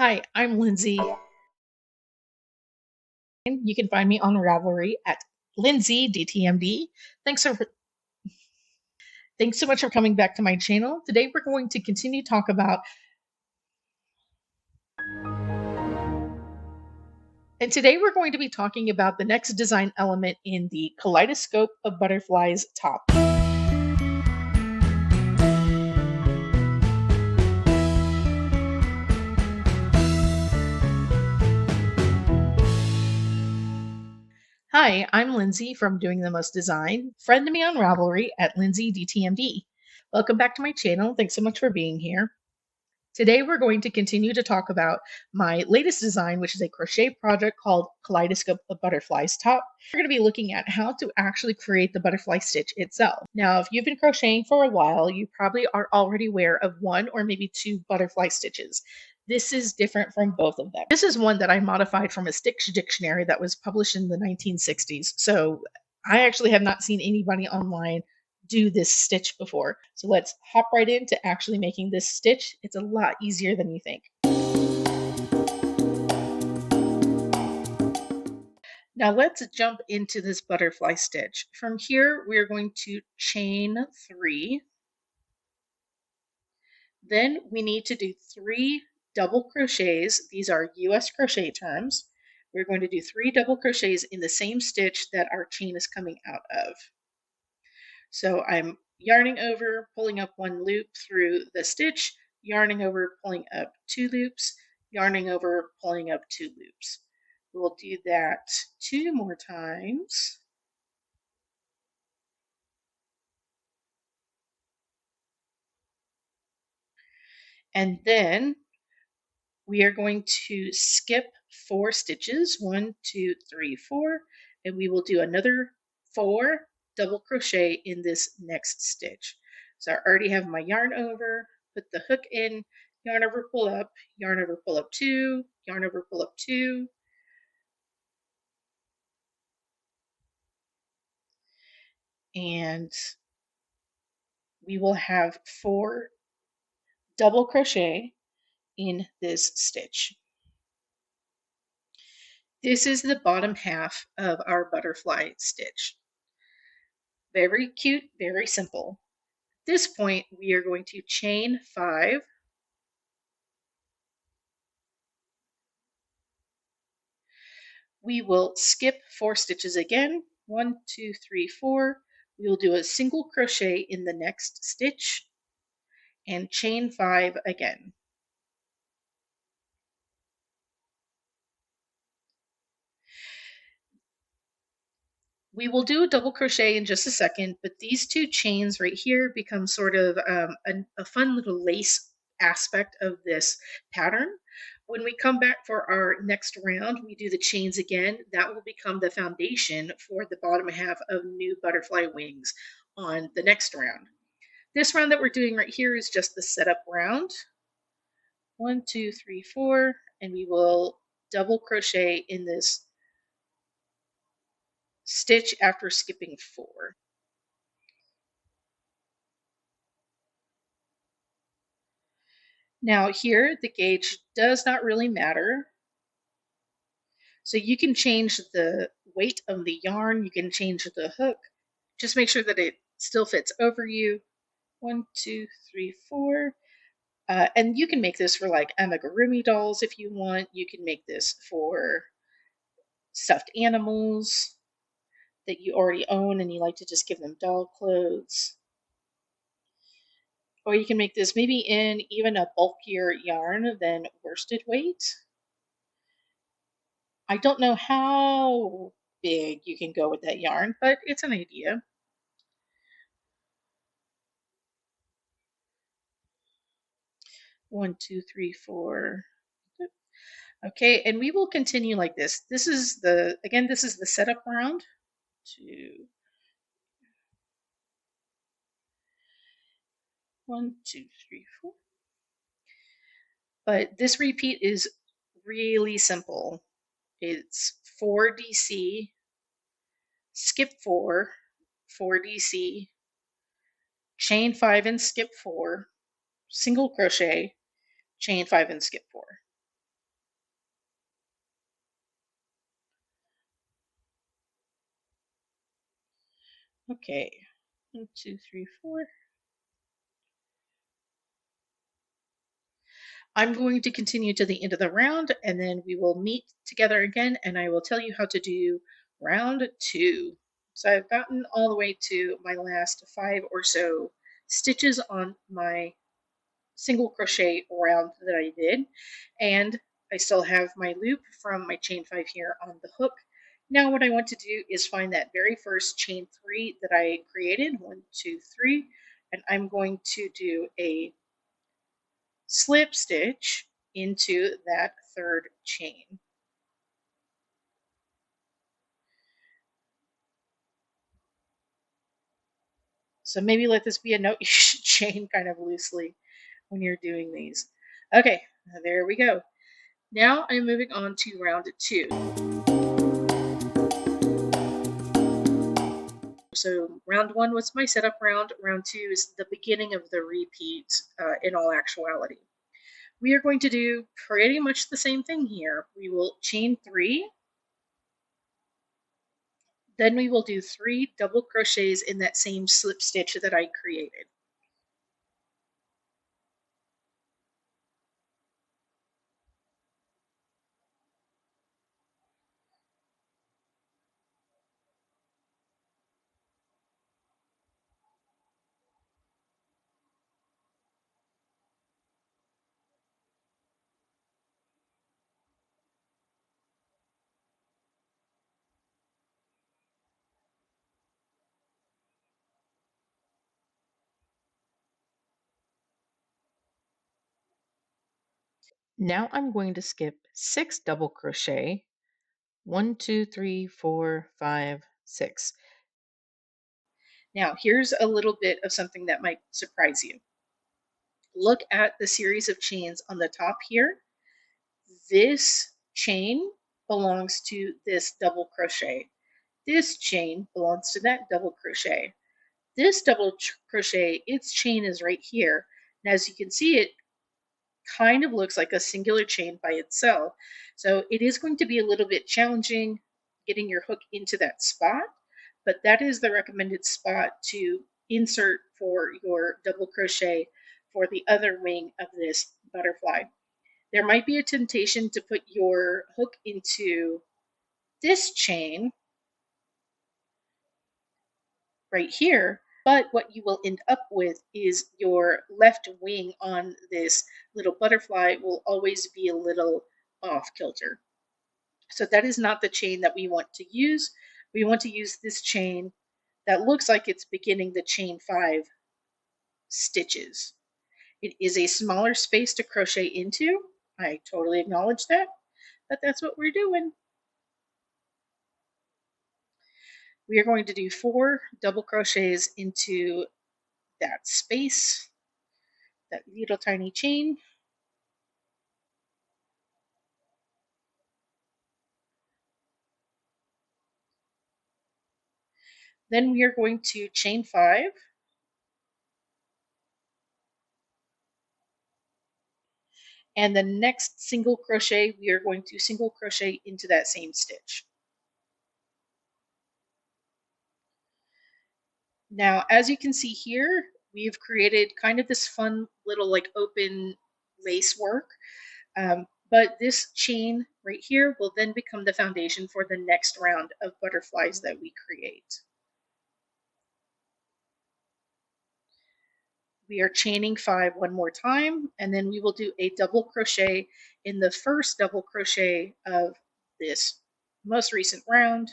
Hi, I'm Lindsay. You can find me on Ravelry at Lindsay DTMD. Thanks for thanks so much for coming back to my channel. Today we're going to continue to talk about today we're going to be talking about the next design element in the Kaleidoscope of Butterflies top. Hi, I'm Lindsay from Doing the Most Design. Friend me on Ravelry at Lindsay DTMD. Welcome back to my channel. Thanks so much for being here. Today we're going to continue to talk about my latest design, which is a crochet project called Kaleidoscope of Butterflies top. We're going to be looking at how to actually create the butterfly stitch itself. Now, if you've been crocheting for a while, you probably are already aware of one or maybe two butterfly stitches. This is different from both of them. This is one that I modified from a Stitch dictionary that was published in the 1960s. So I actually have not seen anybody online do this stitch before. So let's hop right into actually making this stitch. It's a lot easier than you think. Now let's jump into this butterfly stitch. From here, we're going to chain 3. Then we need to do 3 double crochets. These are US crochet terms. We're going to do 3 double crochets in the same stitch that our chain is coming out of. So I'm yarning over, pulling up 1 loop through the stitch, yarning over, pulling up 2 loops, yarning over, pulling up 2 loops. We'll do that 2 more times. And then we are going to skip 4 stitches, 1, 2, 3, 4, and we will do another 4 double crochet in this next stitch. So I already have my yarn over, put the hook in, yarn over, pull up, yarn over, pull up 2, yarn over, pull up 2, and we will have 4 double crochet in this stitch. This is the bottom half of our butterfly stitch. Very cute, very simple. At this point, we are going to chain 5. We will skip 4 stitches again. 1, 2, 3, 4. We will do a single crochet in the next stitch and chain 5 again. We will do a double crochet in just a second, but these 2 chains right here become sort of a fun little lace aspect of this pattern. When we come back for our next round, we do the chains again. That will become the foundation for the bottom half of new butterfly wings on the next round. This round that we're doing right here is just the setup round. 1, 2, 3, 4, and we will double crochet in this stitch after skipping 4. Now here, the gauge does not really matter. So you can change the weight of the yarn, you can change the hook. Just make sure that it still fits over you. 1, 2, 3, 4. And you can make this for like amigurumi dolls if you want. You can make this for stuffed animals that you already own and you like to just give them doll clothes. Or you can make this maybe in even a bulkier yarn than worsted weight. I don't know how big you can go with that yarn, but it's an idea. One, two, three, four. Okay, and we will continue like this. This is the, again, this is the setup round. 2, 1, 2, 3, 4. But this repeat is really simple. It's 4 DC, skip 4, 4 DC, chain 5 and skip 4, single crochet, chain 5 and skip 4. Okay, 1, 2, 3, 4. I'm going to continue to the end of the round and then we will meet together again and I will tell you how to do round 2. So I've gotten all the way to my last 5 or so stitches on my single crochet round that I did, and I still have my loop from my chain 5 here on the hook. Now what I want to do is find that very first chain 3 that I created, 1, 2, 3, and I'm going to do a slip stitch into that third chain. So maybe let this be a note you should chain kind of loosely when you're doing these. Okay, there we go. Now I'm moving on to round 2. So round 1 was my setup round. Round 2 is the beginning of the repeat in all actuality. We are going to do pretty much the same thing here. We will chain 3, then we will do 3 double crochets in that same slip stitch that I created. Now I'm going to skip 6 double crochet. 1, 2, 3, 4, 5, 6. Now here's a little bit of something that might surprise you. Look at the series of chains on the top here. This chain belongs to this double crochet. This chain belongs to that double crochet. This double crochet, its chain is right here. And as you can see, it kind of looks like a singular chain by itself. So it is going to be a little bit challenging getting your hook into that spot, but that is the recommended spot to insert for your double crochet for the other wing of this butterfly. There might be a temptation to put your hook into this chain right here, but what you will end up with is your left wing on this little butterfly will always be a little off kilter. So that is not the chain that we want to use. We want to use this chain that looks like it's beginning the chain 5 stitches. It is a smaller space to crochet into. I totally acknowledge that, but that's what we're doing. We are going to do 4 double crochets into that space, that little tiny chain. Then we are going to chain 5, and the next single crochet we are going to single crochet into that same stitch. Now as you can see here, we've created kind of this fun little like open lace work, but this chain right here will then become the foundation for the next round of butterflies that we create. We are chaining 5 one more time, and then we will do a double crochet in the first double crochet of this most recent round,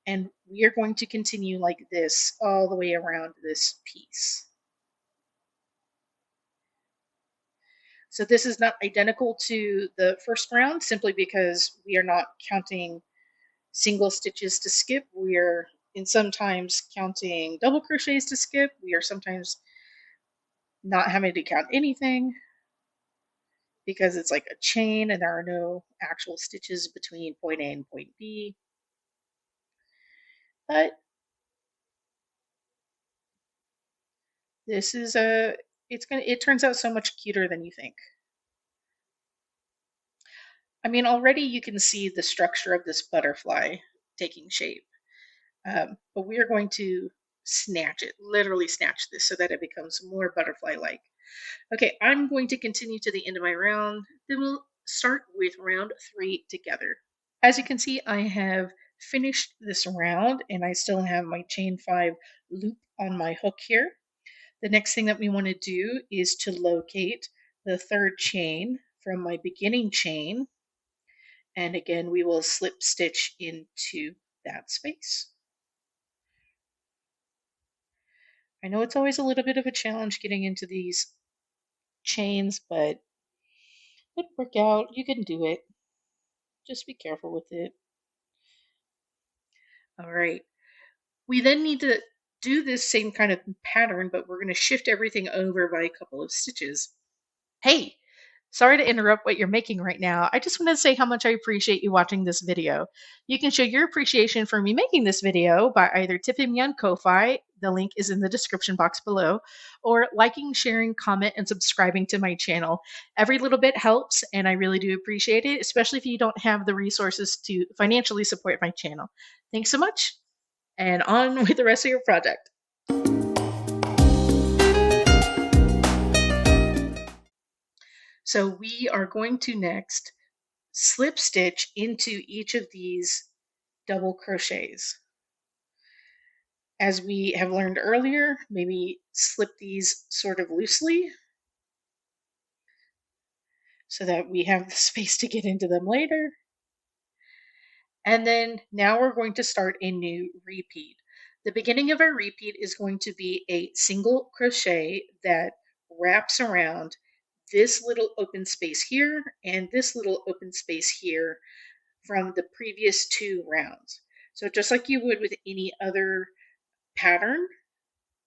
and we are going to continue like this all the way around this piece. So this is not identical to the first round simply because we are not counting single stitches to skip. We are in sometimes counting double crochets to skip. We are sometimes not having to count anything because it's like a chain and there are no actual stitches between point A and point B. But this is it turns out so much cuter than you think. I mean, already you can see the structure of this butterfly taking shape. But we are going to snatch it, literally snatch this so that it becomes more butterfly-like. Okay, I'm going to continue to the end of my round. Then we'll start with round 3 together. As you can see, I have finished this round and I still have my chain 5 loop on my hook here. The next thing that we want to do is to locate the third chain from my beginning chain. And again, we will slip stitch into that space. I know it's always a little bit of a challenge getting into these chains, but it'll work out. You can do it. Just be careful with it. All right. We then need to do this same kind of pattern, but we're going to shift everything over by a couple of stitches. Hey, sorry to interrupt what you're making right now. I just want to say how much I appreciate you watching this video. You can show your appreciation for me making this video by either tipping me on Ko-Fi, the link is in the description box below, or liking, sharing, comment, and subscribing to my channel. Every little bit helps, and I really do appreciate it, especially if you don't have the resources to financially support my channel. Thanks so much, and on with the rest of your project. So we are going to next slip stitch into each of these double crochets. As we have learned earlier, maybe slip these sort of loosely so that we have the space to get into them later. And then now we're going to start a new repeat. The beginning of our repeat is going to be a single crochet that wraps around this little open space here and this little open space here from the previous 2 rounds. So just like you would with any other pattern,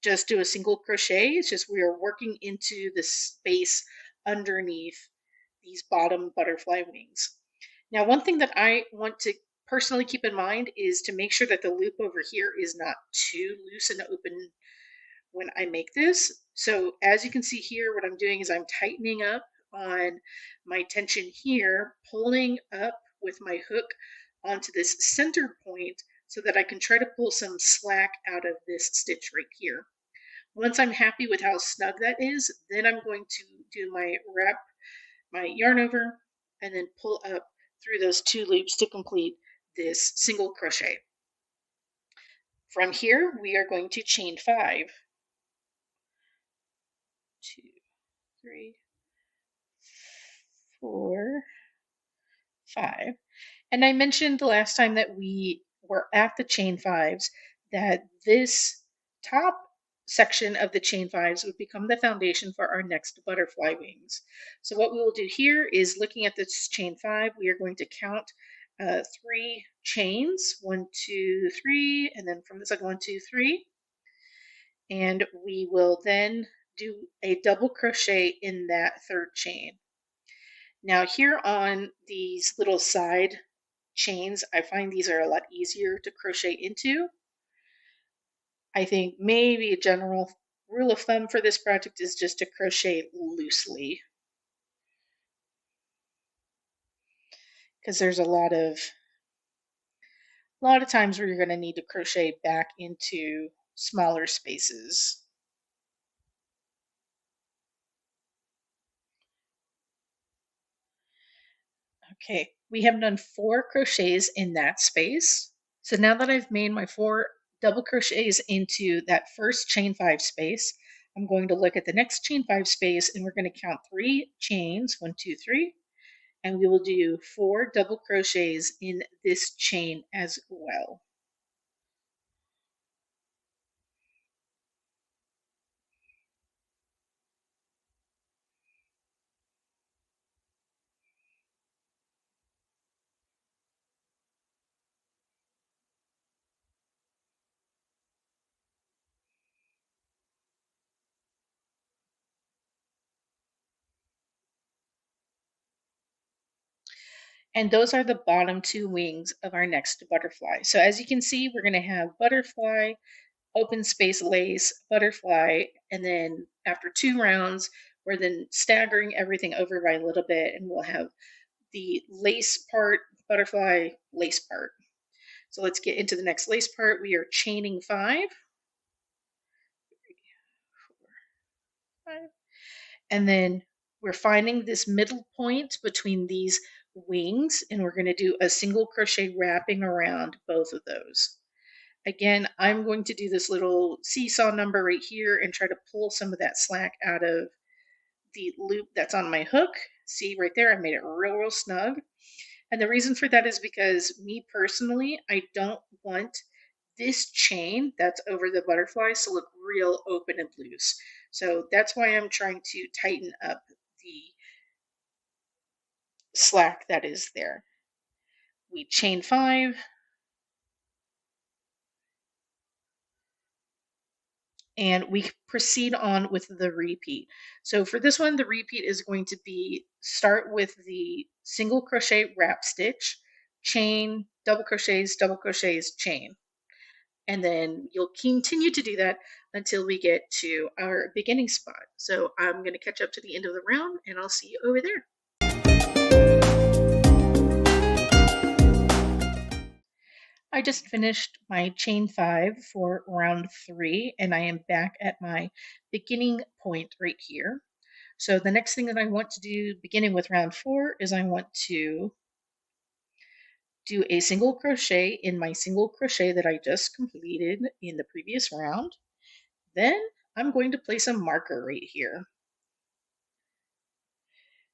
just do a single crochet. It's just we are working into the space underneath these bottom butterfly wings. Now, one thing that I want to personally keep in mind is to make sure that the loop over here is not too loose and open when I make this. So as you can see here, what I'm doing is I'm tightening up on my tension here, pulling up with my hook onto this center point so that I can try to pull some slack out of this stitch right here. Once I'm happy with how snug that is, then I'm going to do my wrap my yarn over and then pull up through those 2 loops to complete this single crochet. From here, we are going to chain 5. 2, 3, 4, 5. And I mentioned the last time that we were at the chain 5s that this top section of the chain 5s would become the foundation for our next butterfly wings. So what we will do here is looking at this chain 5, we are going to count 3 chains, 1, 2, 3, and then from the second 1, 2, 3. And we will then do a double crochet in that third chain. Now here on these little side chains, I find these are a lot easier to crochet into. I think maybe a general rule of thumb for this project is just to crochet loosely, because there's a lot of times where you're going to need to crochet back into smaller spaces. Okay, we have done 4 crochets in that space. So now that I've made my 4 double crochets into that first chain 5 space, I'm going to look at the next chain 5 space and we're going to count 3 chains, 1, 2, 3, and we will do 4 double crochets in this chain as well. And those are the bottom 2 wings of our next butterfly. So as you can see, we're going to have butterfly, open space lace, butterfly, and then after 2 rounds, we're then staggering everything over by a little bit, and we'll have the lace part, butterfly lace part. So let's get into the next lace part. We are chaining 5, 5, and then we're finding this middle point between these wings, and we're going to do a single crochet wrapping around both of those. Again, I'm going to do this little seesaw number right here and try to pull some of that slack out of the loop that's on my hook. See right there, I made it real snug. And the reason for that is because me personally, I don't want this chain that's over the butterflies to look real open and loose. So that's why I'm trying to tighten up the slack that is there. We chain 5, and we proceed on with the repeat. So for this one, the repeat is going to be start with the single crochet wrap stitch, chain, double crochets, chain. And then you'll continue to do that until we get to our beginning spot. So I'm going to catch up to the end of the round and I'll see you over there. I just finished my chain 5 for round 3 and I am back at my beginning point right here. So the next thing that I want to do beginning with round 4 is I want to do a single crochet in my single crochet that I just completed in the previous round. Then I'm going to place a marker right here.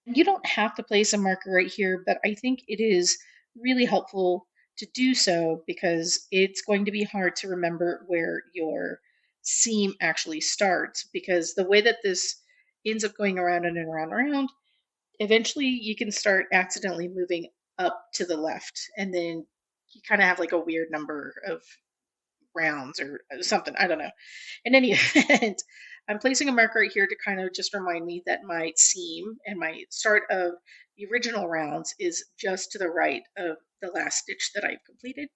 You don't have to place a marker right here, but I think it is really helpful to do so because it's going to be hard to remember where your seam actually starts, because the way that this ends up going around and around and around, eventually you can start accidentally moving up to the left, and then you kind of have like a weird number of rounds or something. I don't know. In any event, I'm placing a marker right here to kind of just remind me that my seam and my start of the original rounds is just to the right of the last stitch that I've completed.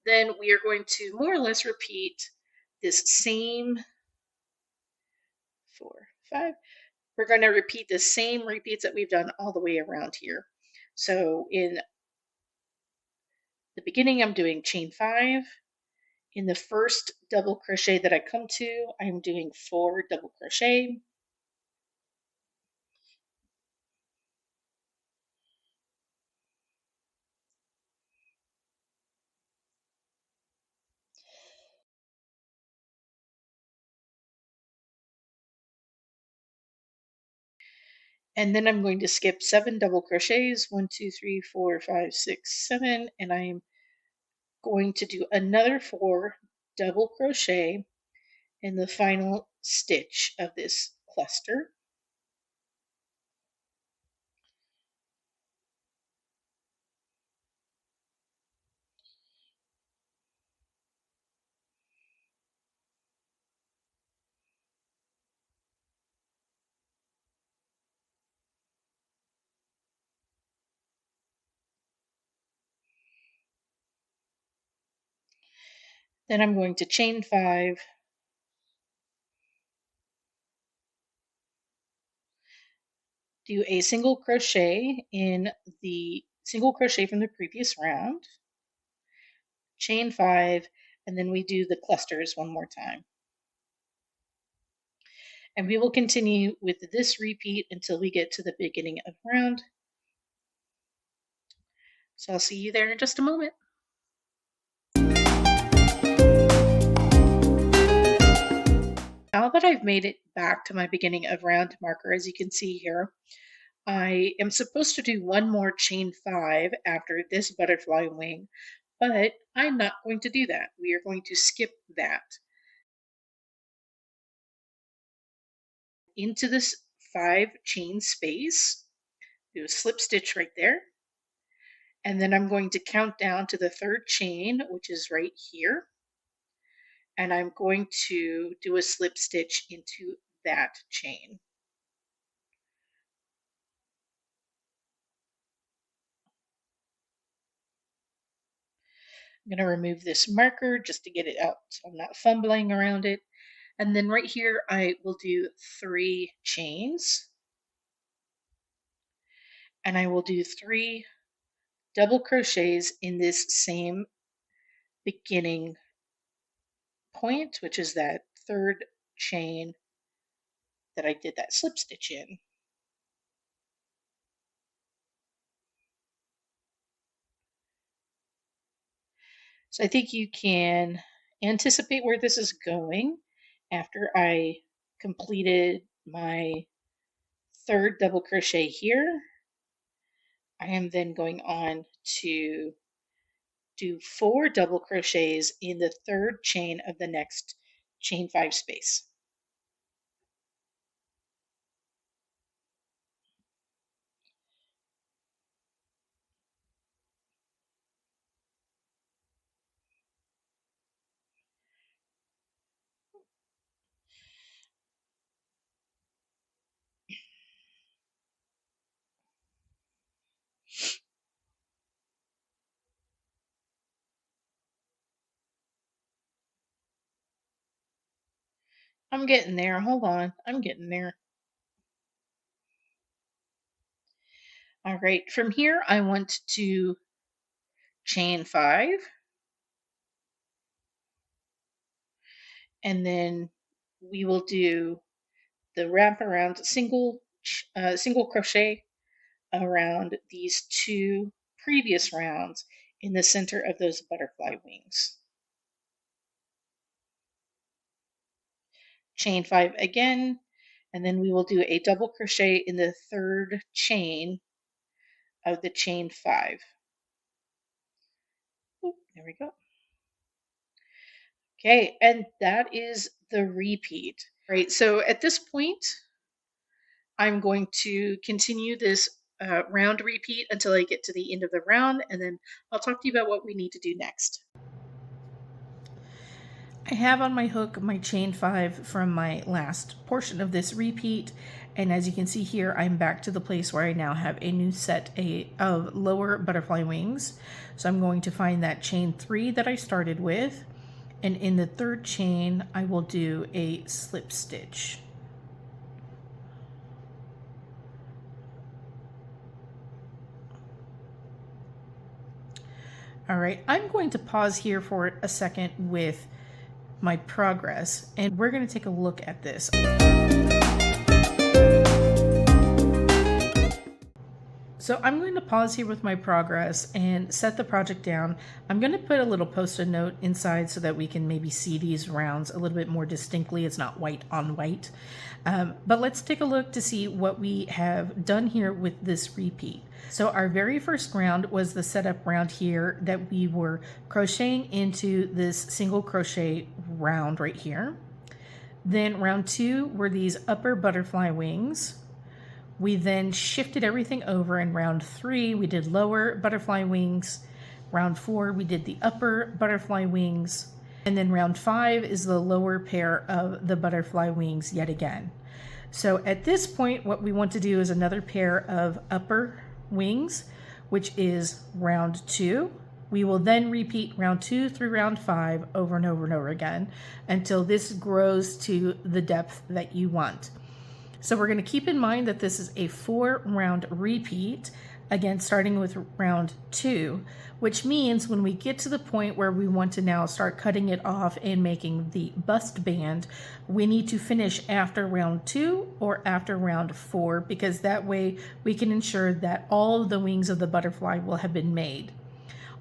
Then we are going to more or less repeat this same 4, 5. We're going to repeat the same repeats that we've done all the way around here. So in the beginning, I'm doing chain 5. In the first double crochet that I come to, I'm doing 4 double crochet. And then I'm going to skip 7 double crochets, 1, 2, 3, 4, 5, 6, 7, and I'm going to do another 4 double crochet in the final stitch of this cluster. Then I'm going to chain 5, do a single crochet in the single crochet from the previous round, chain 5, and then we do the clusters one more time. And we will continue with this repeat until we get to the beginning of round. So I'll see you there in just a moment. Now that I've made it back to my beginning of round marker, as you can see here, I am supposed to do one more chain 5 after this butterfly wing, but I'm not going to do that. We are going to skip that. Into this 5 chain space, do a slip stitch right there, and then I'm going to count down to the 3rd chain, which is right here, and I'm going to do a slip stitch into that chain. I'm going to remove this marker just to get it out so I'm not fumbling around it. And then right here, I will do 3 chains. and I will do 3 double crochets in this same beginning point, which is that third chain that I did that slip stitch in. So I think you can anticipate where this is going. After I completed my third double crochet here, I am then going on to do 4 double crochets in the third chain of the next chain 5 space. I'm getting there. Hold on. I'm getting there. All right. From here, I want to chain 5, and then we will do the wraparound single crochet around these 2 previous rounds in the center of those butterfly wings. Chain 5 again, and then we will do a double crochet in the third chain of the chain 5. Oop, there we go. Okay, and that is the repeat. Right, so at this point, I'm going to continue this round repeat until I get to the end of the round, and then I'll talk to you about what we need to do next. I have on my hook my chain 5 from my last portion of this repeat, and as you can see here, I'm back to the place where I now have a new set of lower butterfly wings. So I'm going to find that chain 3 that I started with, and in the third chain I will do a slip stitch. All right, I'm going to pause here for a second with my progress, and we're going to take a look at this. So I'm going to pause here with my progress and set the project down. I'm going to put a little post-it note inside so that we can maybe see these rounds a little bit more distinctly. It's not white on white. But let's take a look to see what we have done here with this repeat. So our very first round was the setup round here that we were crocheting into this single crochet round right here. Then round 2 were these upper butterfly wings. We then shifted everything over. In round 3, we did lower butterfly wings. Round 4, we did the upper butterfly wings. And then round 5 is the lower pair of the butterfly wings yet again. So at this point, what we want to do is another pair of upper wings, which is round 2. We will then repeat round 2 through round 5 over and over and over again until this grows to the depth that you want. So we're going to keep in mind that this is a 4-round repeat, again starting with round 2, which means when we get to the point where we want to now start cutting it off and making the bust band, we need to finish after round 2 or after round 4, because that way we can ensure that all of the wings of the butterfly will have been made.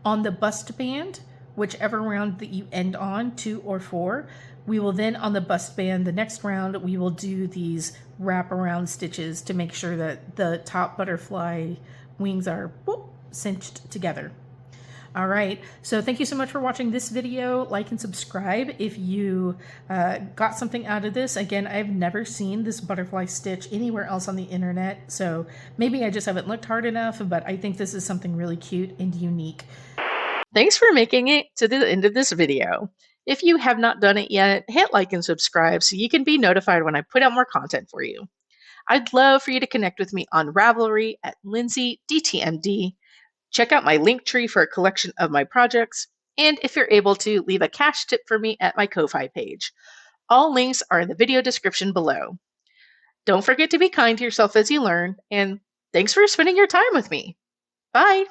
On the bust band, whichever round that you end on, 2 or 4, we will then on the bust band, the next round, we will do these wraparound stitches to make sure that the top butterfly wings are cinched together. All right, so thank you so much for watching this video. Like and subscribe if you got something out of this. Again, I've never seen this butterfly stitch anywhere else on the internet, so maybe I just haven't looked hard enough, but I think this is something really cute and unique. Thanks for making it to the end of this video. If you have not done it yet, hit like and subscribe so you can be notified when I put out more content for you. I'd love for you to connect with me on Ravelry at LindsayDTMD. Check out my link tree for a collection of my projects, and if you're able to, leave a cash tip for me at my Ko-Fi page. All links are in the video description below. Don't forget to be kind to yourself as you learn, and Thanks for spending your time with me. Bye.